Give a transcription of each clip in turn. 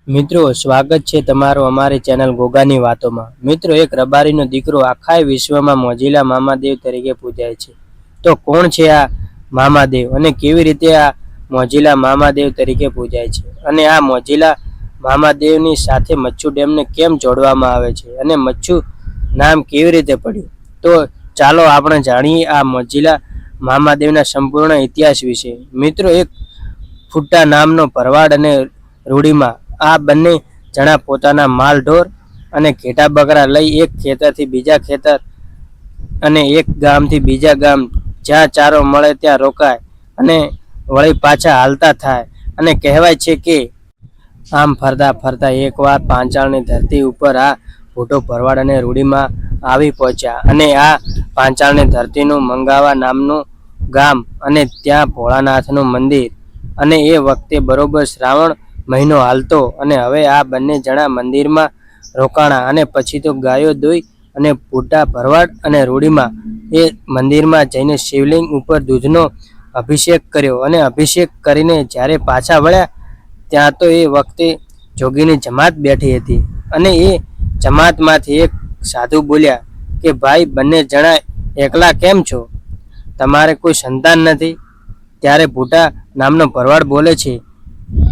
મિત્રો સ્વાગત છે તમારું અમારી ચેનલ ગોગાની વાતોમાં। મિત્રો એક રબારીનો દીકરો આખા વિશ્વમાં મોજીલા મામાદેવ તરીકે પૂજાય છે। તો કોણ છે આ મામાદેવ અને કેવી રીતે આ મોજીલા મામાદેવ તરીકે પૂજાય છે અને આ મોજીલા મામાદેવની સાથે મચ્છુ ડેમને કેમ જોડવામાં આવે છે અને મચ્છુ નામ કેવી રીતે પડ્યું, તો ચાલો આપણે જાણીએ આ મોજીલા મામાદેવના સંપૂર્ણ ઇતિહાસ વિશે। મિત્રો એક ફુટ્ટા નામનો ભરવાડ અને રૂડીમાં આ બંને જણા પોતાના માલ ઢોર અને ઘેટા બકરા લઈ એક ખેતરથી બીજા ખેતર અને એક ગામથી બીજા ગામ જ્યાં ચારો મળે ત્યાં રોકાય અને વળી પાછા હાલતા થાય અને કહેવાય છે કે આમ ફરતા ફરતા એકવાર પાંચાળની ધરતી ઉપર આ ભૂટો ભરવાડ અને રૂડીમાં આવી પહોંચ્યા અને આ પાંચાળની ધરતીનું મંગાવા નામનું ગામ અને ત્યાં ભોળાનાથનું મંદિર અને એ વખતે બરોબર શ્રાવણ મહિનો હાલતો અને હવે આ બંને જણા મંદિરમાં રોકાણા અને પછી તો ગાયો દોઈ અને ભૂટા ભરવાડ અને રૂડીમાં એ મંદિરમાં જઈને શિવલિંગ ઉપર દૂધનો અભિષેક કર્યો અને અભિષેક કરીને જ્યારે પાછા વળ્યા ત્યાં તો એ વખતે જોગીની જમાત બેઠી હતી અને એ જમાતમાંથી એક સાધુ બોલ્યા કે ભાઈ બંને જણા એકલા કેમ છો, તમારે કોઈ સંતાન નથી? ત્યારે ભૂટા નામનો ભરવાડ બોલે છે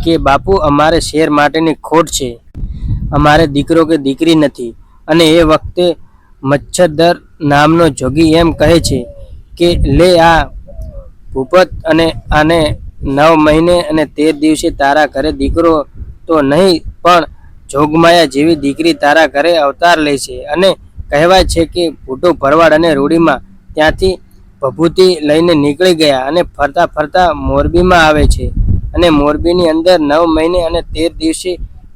કે બાપુ અમારે શેર માટેની ખોટ છે, અમારે દીકરો કે દીકરી નથી। અને એ વખતે મચ્છરધર નામનો જોગી એમ કહે છે કે લે આ ભૂપત અને આને 9 મહિને અને 13 દિવસે તારા ઘરે દીકરો તો નહીં પણ જોગમાયા જેવી દીકરી તારા ઘરે અવતાર લે છે। અને કહેવાય છે કે ભૂટો ભરવાડ અને રૂડીમાં ત્યાંથી ભભૂતિ લઈને નીકળી ગયા અને ફરતા ફરતા મોરબીમાં આવે છે અને મોરબીની અંદર 9 મહિને અને 13 દિવસે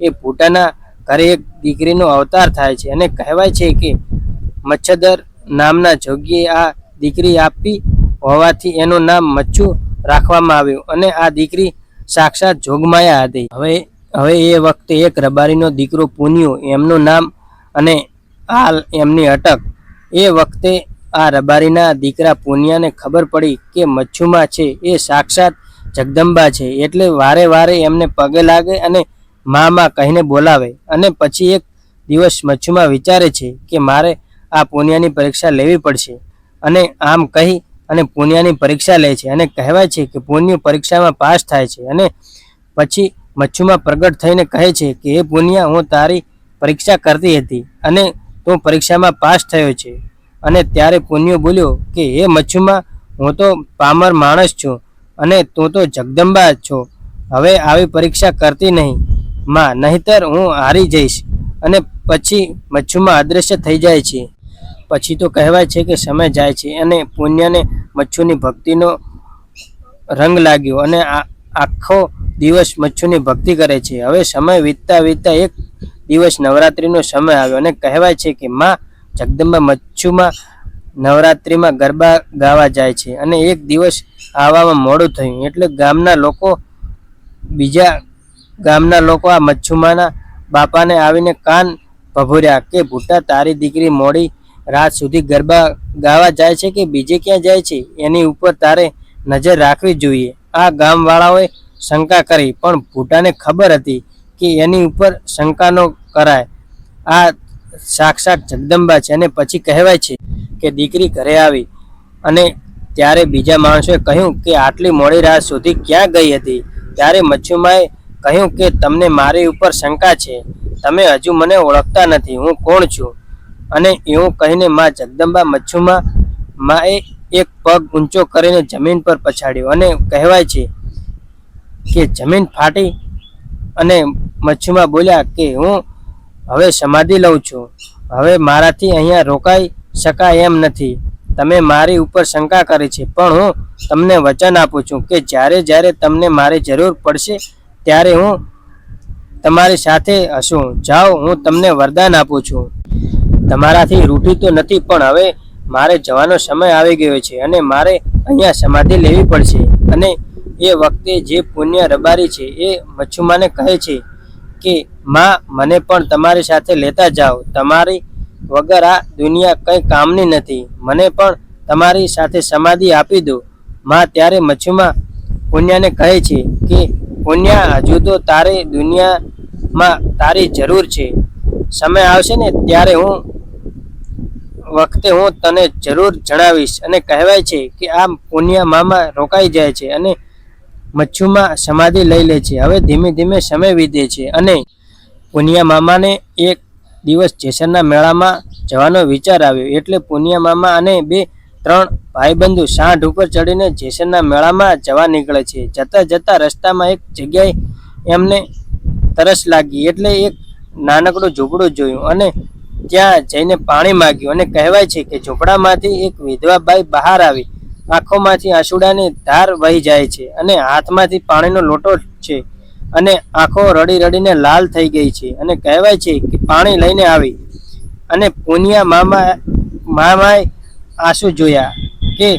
એ ભૂટાના ઘરે એક દીકરીનો અવતાર થાય છે અને કહેવાય છે કે મચ્છરધર નામના જોગીએ આ દીકરી આપી હોવાથી એનું નામ મચ્છુ રાખવામાં આવ્યું અને આ દીકરી સાક્ષાત જોગમાયા હતી। હવે એ વખતે એક રબારીનો દીકરો પુનિયો એમનું નામ અને હાલ એમની અટક। એ વખતે આ રબારીના દીકરા પુનિયાને ખબર પડી કે મચ્છુમાં છે એ સાક્ષાત જગદંબા છે, એટલે વારે વારે એમને પગે લાગે અને માં કહીને બોલાવે અને પછી એક દિવસ મચ્છુમાં વિચારે છે કે મારે આ પુનિયાની પરીક્ષા લેવી પડશે અને આમ કહી અને પુનિયાની પરીક્ષા લે છે અને કહેવાય છે કે પુનિયો પરીક્ષામાં પાસ થાય છે અને પછી મચ્છુમાં પ્રગટ થઈને કહે છે કે એ પુનિયા હું તારી પરીક્ષા કરતી હતી અને તું પરીક્ષામાં પાસ થયો છે। અને ત્યારે પુનિયો બોલ્યો કે હે મચ્છુમાં, હું તો પામર માણસ છું અને તું તો જગદંબા છો, હવે આવી પરીક્ષા કરતી નહીં માં, નહીતર હું હારી જઈશ। અને પછી મચ્છુમાં અદૃશ્ય થઈ જાય છે। પછી તો કહેવાય છે કે સમય જાય છે અને પુણ્યને મચ્છુની ભક્તિનો રંગ લાગ્યો અને આખો દિવસ મચ્છુની ભક્તિ કરે છે। હવે સમય વીતતા વીતતા એક દિવસ નવરાત્રિનો સમય આવ્યો અને કહેવાય છે કે માં જગદંબા મચ્છુમાં નવરાત્રિમાં ગરબા ગાવા જાય છે અને એક દિવસ આવવામાં મોડું થયું એટલે બીજા ગામના લોકો આ મચ્છુમાના બાપાને આવીને કાન ભભૂર્યા કે ભૂટા તારી દીકરી મોડી રાત સુધી ગરબા ગાવા જાય છે કે બીજે ક્યાં જાય છે, એની ઉપર તારે નજર રાખવી જોઈએ। આ ગામવાળાઓએ શંકા કરી પણ ભૂટાને ખબર હતી કે એની ઉપર શંકા ન કરાય, આ સાક્ષાત જગદંબા છે। અને પછી કહેવાય છે કે દીકરી ઘરે આવી અને ત્યારે બીજા માણસોએ કહ્યું કે આટલી મોડી રાત સુધી ક્યાં ગઈ હતી? ત્યારે મચ્છુમાએ કહ્યું કે તમને મારી ઉપર શંકા છે, તમે હજુ મને ઓળખતા નથી, હું કોણ છું? અને એવું કહીને માં જગદંબા મચ્છુમાં માએ એક પગ ઊંચો કરીને જમીન પર પછાડ્યો અને કહેવાય છે કે જમીન ફાટી અને મચ્છુમાં બોલ્યા કે હું હવે સમાધિ લઉં છું, હવે મારાથી અહીંયા રોકાઈ શકાય એમ નથી, તમે મારી ઉપર શંકા કરી છે પણ હું તમને વચન આપું છું કે જ્યારે જ્યારે તમને મારી જરૂર પડશે ત્યારે હું તમારી સાથે હશું, જાઓ હું તમને વરદાન આપું છું, તમારાથી રૂઠી તો નથી પણ હવે મારે જવાનો સમય આવી ગયો છે અને મારે અહીંયા સમાધિ લેવી પડશે। અને એ વખતે જે પુણ્ય રબારી છે એ મચ્છુમાને કહે છે કે માં મને પણ તમારી સાથે લેતા જાઓ, તમારી વગર આ દુનિયા કંઈ કામની નથી, મને પણ તમારી સાથે સમાધિ આપી દો માં। ત્યારે મચ્છુમાં પુણ્યાને કહે છે કે પુણ્યા હજુ તો તારે દુનિયા માં તારી જરૂર છે. સમય આવશે ને ત્યારે હું તને જરૂર જણાવીશ. અને કહેવાય છે કે આ પુનિયા મામા રોકાઈ જાય છે અને મચ્છુમાં સમાધિ લઈ લે છે. હવે ધીમે ધીમે સમય વીતે છે અને પુનિયા મામાને એક દિવસ જેસરના મેળામાં જવાનો વિચાર આવ્યો. એટલે પુનિયા મામા અને 2-3 ભાઈબંધુ સાંઢ ઉપર ચડીને જેસરના મેળામાં જવા નીકળે છે. જતા જતા રસ્તામાં એક જગ્યાએ એમને તરસ લાગી એટલે એક નાનકડું ઝૂંપડું જોયું અને ત્યાં જઈને પાણી માંગ્યું. અને કહેવાય છે કે ઝૂંપડામાંથી એક વિધવા બાઈ બહાર આવી. આંખોમાંથી આંસુડાની ધાર વહી જાય છે અને હાથમાંથી પાણીનો લોટો છે અને આંખો રડી રડીને લાલ થઈ ગઈ છે. અને કહેવાય છે કે પાણી લઈને આવી. અને પુનિયા મામાએ આંસુ જોયા કે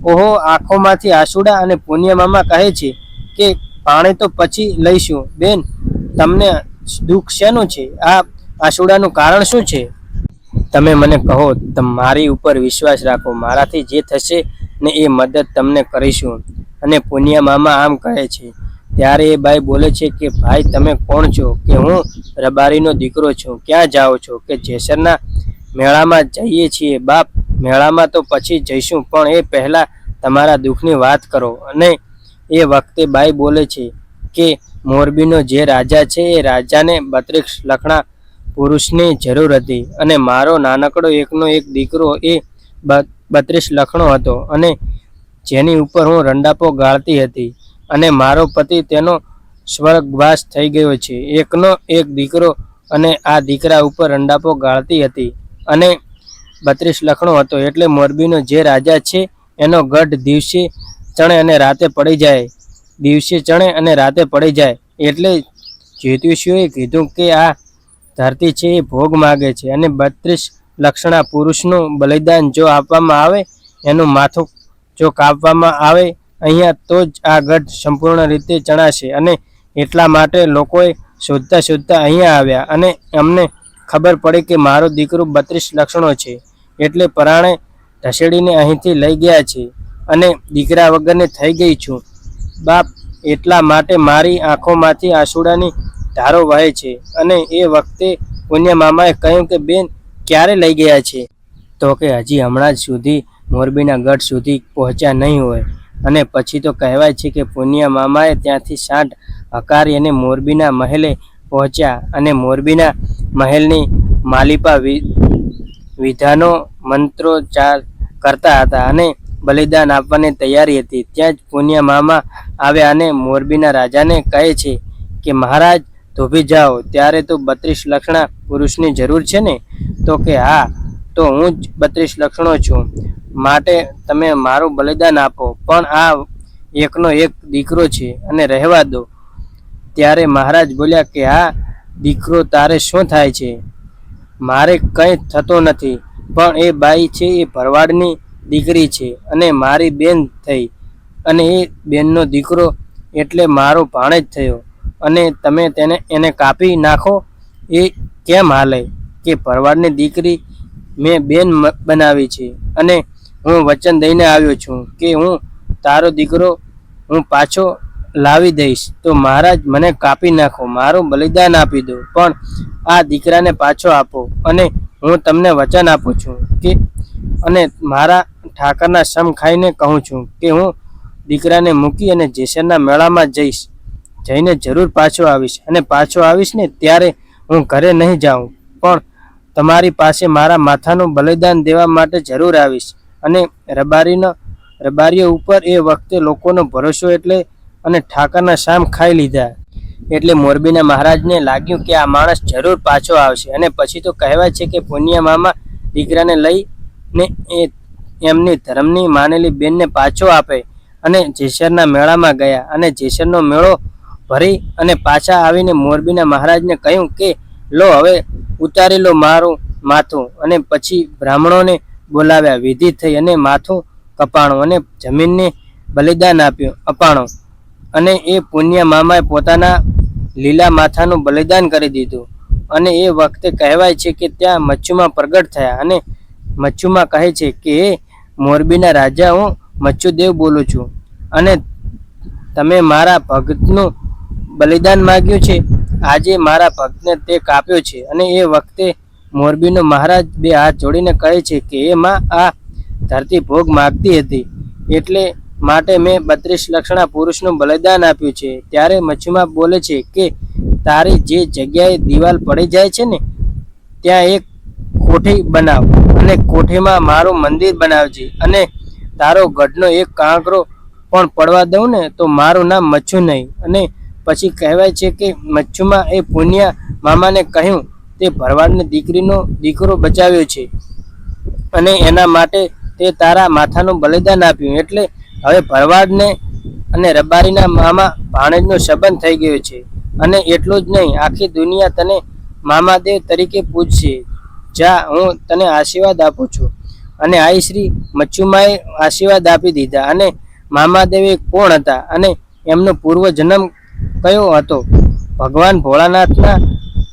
ઓહો, આંખોમાંથી આંસુડા. અને પુનિયા મામા કહે છે કે પાણી તો પછી લઈશું. બેન, તમને દુઃખ શેનું છે? આ આંસુડાનું કારણ શું છે? તમે મને કહો. મારી ઉપર વિશ્વાસ રાખો. મારાથી જે થશે ને એ મદદ તમને કરીશું. અને પુનિયા મામા આમ કહે છે ત્યારે એ બાઈ બોલે છે કે ભાઈ, તમે કોણ છો? કે હું રબારીનો દીકરો છું. ક્યાં જાઓ છો? કે જેસરના મેળામાં જઈએ છીએ બાપ. મેળામાં તો પછી જઈશું, પણ એ પહેલાં તમારા દુઃખની વાત કરો. અને એ વખતે બાઈ બોલે છે કે મોરબીનો જે રાજા છે એ રાજાને 32 લખણા પુરુષની જરૂર હતી. અને મારો નાનકડો એકનો એક દીકરો એ 32 લખણો હતો અને જેની ઉપર હું રંડાપો ગાળતી હતી. અને મારો પતિ તેનો સ્વર્ગવાસ થઈ ગયો છે. એકનો એક દીકરો અને આ દીકરા ઉપર રંડાપો ગાળતી હતી અને 32 લખણો હતો. એટલે મોરબીનો જે રાજા છે એનો ગઢ દિવસે ચણે અને રાતે પડી જાય. એટલે જ્યોતિષીઓએ કીધું કે આ ધરતી છે એ ભોગ માગે છે અને 32 લક્ષણા પુરુષનું બલિદાન જો આપવામાં આવે, એનું માથું જો કાપવામાં આવે અહીંયા, તો જ આ ગઢ સંપૂર્ણ રીતે ચણાશે. અને એટલા માટે લોકોએ શોધતા અહીંયા આવ્યા અને અમને ખબર પડી કે મારો દીકરો 32 લક્ષણો છે. એટલે પરાણે ઢસેડીને અહીંથી લઈ ગયા છે અને દીકરા વગરની થઈ ગઈ છું બાપ. એટલા માટે મારી આંખોમાંથી આંસુડાની ધારો વહે છે. અને એ વખતે પુનિયા મામાએ કહ્યું કે બેન, ક્યારે લઈ ગયા છે? તો કે હજી હમણાં જ સુધી મોરબીના ગઢ સુધી પહોંચ્યા નહીં હોય. અને પછી તો કહેવાય છે કે પુનિયા મામાએ ત્યાંથી સાંઢ હકારી અને મોરબીના મહેલે પહોંચ્યા. અને મોરબીના મહેલની માલિપા વિધાનો મંત્રોચ્ચાર કરતા હતા અને બલિદાન આપવાની તૈયારી હતી. ત્યાં જ પુનિયા મામા આવ્યા અને મોરબીના રાજાને કહે છે કે મહારાજ, ધોબી જાઓ. ત્યારે તો 32 લક્ષણા પુરુષની જરૂર છે ને? તો કે હા, તો હું જ 32 લક્ષણો છું. માટે તમે મારું બલિદાન આપો, પણ આ એકનો એક દીકરો છે અને રહેવા દો. ત્યારે મહારાજ બોલ્યા કે હા દીકરો, તારે શું થાય છે? મારે કંઈ થતો નથી, પણ એ બાઈ છે એ ભરવાડની દીકરી છે અને મારી બેન થઈ. અને એ બેનનો દીકરો એટલે મારો ભાણેજ થયો. અને તમે એને કાપી નાખો એ કેમ હાલે? કે ભરવાડની દીકરી મેં બેન બનાવી છે અને હું વચન દઈને આવ્યો છું કે હું તારો દીકરો હું પાછો લાવી દઈશ. તો મહારાજ, મને કાપી નાખો, મારું બલિદાન આપી દો, પણ આ દીકરાને પાછો આપો. અને હું તમને વચન આપું છું કે અને મારા ઠાકરના સમ ખાઈને કહું છું કે હું દીકરાને મૂકી અને જેસરના મેળામાં જઈને જરૂર પાછો આવીશ. અને પાછો આવીશ ને ત્યારે હું ઘરે નહીં જાઉં, પણ તમારી પાસે મારા માથાનું બલિદાન દેવા માટે જરૂર આવીશ. અને રબારીઓ ઉપર એ વખતે લોકોનો ભરોસો એટલે અને ઠાકરના શામ ખાઈ લીધા. એટલે મોરબીના મહારાજને લાગ્યું કે આ માણસ જરૂર પાછો આવશે. અને પછી તો કહેવાય છે કે પુનિયા મામા દીકરાને લઈને એમની ધર્મની માનેલી બેનને પાછો આપે અને જેસરના મેળામાં ગયા. અને જેસરનો મેળો ભરી અને પાછા આવીને મોરબીના મહારાજને કહ્યું કે લો, હવે ઉતારી લો મારું માથું. અને પછી બ્રાહ્મણોને બોલાવ્યા. વિધિ થઈ અને માથું કપાણું અને જમીનને બલિદાન અપાણું. અને એ પુનિયા મામાએ પોતાના લીલા માથાનું બલિદાન કરી દીધું. અને એ વખતે કહેવાય છે કે ત્યાં મચ્છુમાં પ્રગટ થયા. અને મચ્છુમાં કહે છે કે હે મોરબીના રાજા, હું મચ્છુદેવ બોલું છું અને તમે મારા ભક્તનું બલિદાન માગ્યું છે આજે મારા ભક્તને તે કાપ્યો છે. અને એ વખતે મોરબીનો મહારાજ બે હાથ જોડીને કહે છે કે એ માં આ ધરતી ભોગ માગતી હતી, એટલે માટે મેં 32 લક્ષણા પુરુષનું બલિદાન આપ્યું છે. ત્યારે મચ્છુમાં બોલે છે કે તારી જે જગ્યાએ દિવાલ પડી જાય છે ને ત્યાં એક કોઠી બનાવ અને કોઠીમાં મારું મંદિર બનાવજે, અને તારો ગઢનો એક કાંકરો પણ પડવા દઉં ને તો મારું નામ મચ્છુ નહીં. અને પછી કહેવાય છે કે મચ્છુમાં એ પુનિયા મામાને કહ્યું તે ભરવાડની દીકરો બચાવ્યો છે અને એના માટે તે તારા માથાનું બલિદાન આપ્યું, એટલે હવે ભરવાડને અને રબારીના મામા ભાણેજનો સંબંધ થઈ ગયો છે. અને એટલું જ નહીં, આખી દુનિયા તને મામાદેવ તરીકે પૂજશે. જા, હું તને આશીર્વાદ આપું છું. અને આઈ શ્રી મચ્છુમાએ આશીર્વાદ આપી દીધા. અને મામાદેવ કોણ હતા અને એમનો પૂર્વ જન્મ કયો હતો? ભગવાન ભોળાનાથના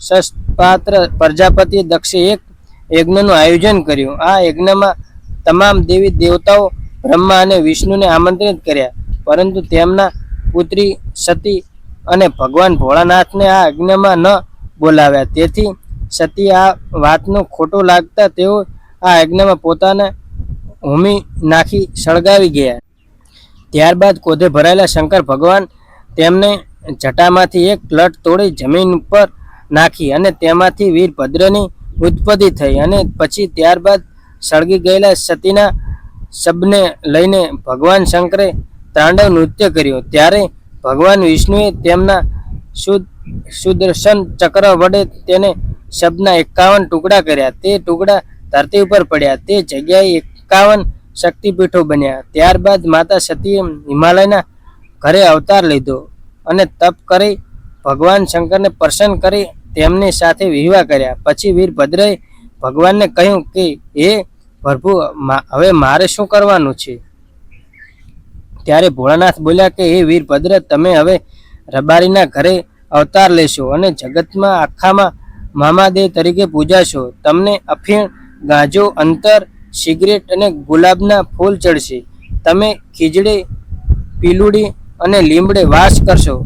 સત્પાત્ર પ્રજાપતિ દક્ષે એક યજ્ઞનું આયોજન કર્યું. આ યજ્ઞમાં તમામ દેવી દેવતાઓ બ્રહ્મા અને વિષ્ણુને આમંત્રિત કર્યા, પરંતુ તેમના પુત્રી સતી અને ભગવાન ભોળાનાથને આ યજ્ઞમાં ન બોલાવ્યા. તેથી સતી આ વાતનું ખોટું લાગતા તેઓ આ યજ્ઞમાં પોતાને હોમી નાખી સળગાવી ગયા. ત્યારબાદ ક્રોધે ભરાયેલા શંકર ભગવાન તેમને જટામાંથી એક લટ તોડી જમીન ઉપર નાખી અને તેમાંથી વીરભદ્રની ઉત્પત્તિ થઈ. અને પછી ત્યારબાદ સળગી ગયેલા સતીના શબને લઈને ભગવાન શંકરે તાંડવ નૃત્ય કર્યું. ત્યારે ભગવાન વિષ્ણુએ તેમના સુદર્શન ચક્ર વડે તેને શબના 51 ટુકડા કર્યા. તે ટુકડા ધરતી ઉપર પડ્યા. તે જગ્યાએ 51 શક્તિપીઠો બન્યા. ત્યારબાદ માતા સતીએ હિમાલયના ઘરે અવતાર લીધો અને તપ કરી ભગવાન શંકરને પ્રસન્ન કરી તેમની સાથે વિવાહ કર્યા. પછી વીરભદ્રએ ભગવાનને કહ્યું કે હે પ્રભુ, હવે મારે શું કરવાનું છે? ત્યારે ભોળાનાથ બોલ્યા કે હે વીરભદ્ર, તમે હવે રબારીના ઘરે અવતાર લેશો અને જગતમાં આખામાં મામાદેવ તરીકે પૂજાશો. તમને અફીણ, ગાંજો, અંતર, સિગરેટ અને ગુલાબના ફૂલ ચડશે. તમે ખીજડે, પીલુડી અને લીમડે વાસ કરશો.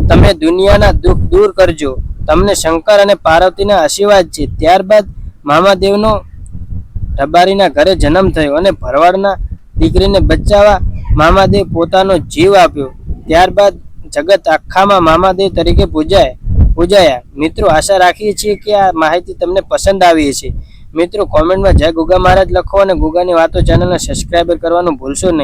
તમે દુનિયાના દુઃખ દૂર કરજો. તમને શંકર અને પાર્વતીના આશીર્વાદ છે. ત્યારબાદ મામાદેવનો રબારીના ઘરે જન્મ થયો અને ભરવાડના દીકરીને બચાવવા મામાદેવ પોતાનો જીવ આપ્યો. ત્યારબાદ જગત આખામાં મામાદેવ તરીકે પૂજાયા. મિત્રો, આશા રાખીએ છીએ કે આ માહિતી તમને પસંદ આવી હશે. મિત્રો, કોમેન્ટમાં જય ગોગા મહારાજ લખો અને ગોગાની વાતો ચેનલને સબસ્ક્રાઈબ કરવાનું ભૂલશો નહીં.